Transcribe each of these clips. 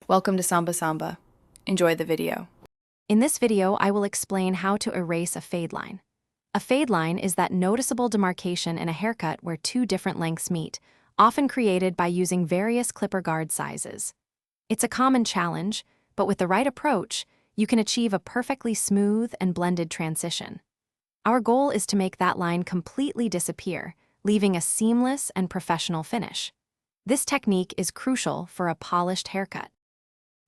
Welcome to Samba Samba. Enjoy the video. In this video, I will explain how to erase a fade line. A fade line is that noticeable demarcation in a haircut where two different lengths meet, often created by using various clipper guard sizes. It's a common challenge, but with the right approach, you can achieve a perfectly smooth and blended transition. Our goal is to make that line completely disappear, leaving a seamless and professional finish. This technique is crucial for a polished haircut.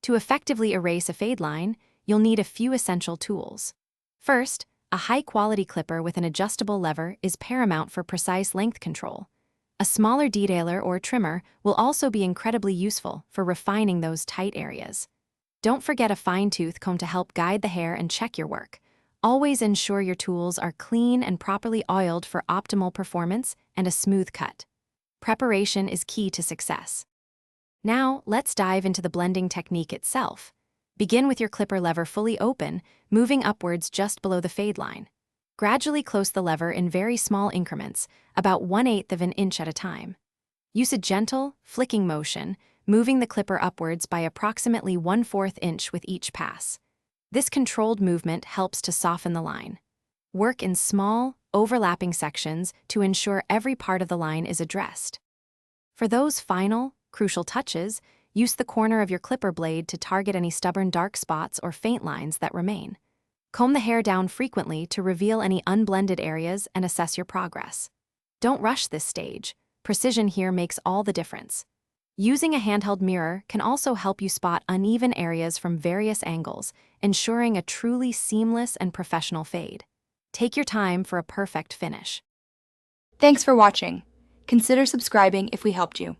To effectively erase a fade line, you'll need a few essential tools. First, a high-quality clipper with an adjustable lever is paramount for precise length control. A smaller detailer or trimmer will also be incredibly useful for refining those tight areas. Don't forget a fine-tooth comb to help guide the hair and check your work. Always ensure your tools are clean and properly oiled for optimal performance and a smooth cut. Preparation is key to success. Now, let's dive into the blending technique itself. Begin with your clipper lever fully open, moving upwards just below the fade line. Gradually close the lever in very small increments, about 1/8 of an inch at a time. Use a gentle, flicking motion, moving the clipper upwards by approximately 1/4 inch with each pass. This controlled movement helps to soften the line. Work in small, overlapping sections to ensure every part of the line is addressed. For those final, crucial touches, use the corner of your clipper blade to target any stubborn dark spots or faint lines that remain. Comb the hair down frequently to reveal any unblended areas and assess your progress. Don't rush this stage. Precision here makes all the difference. Using a handheld mirror can also help you spot uneven areas from various angles, ensuring a truly seamless and professional fade. Take your time for a perfect finish. Thanks for watching. Consider subscribing if we helped you.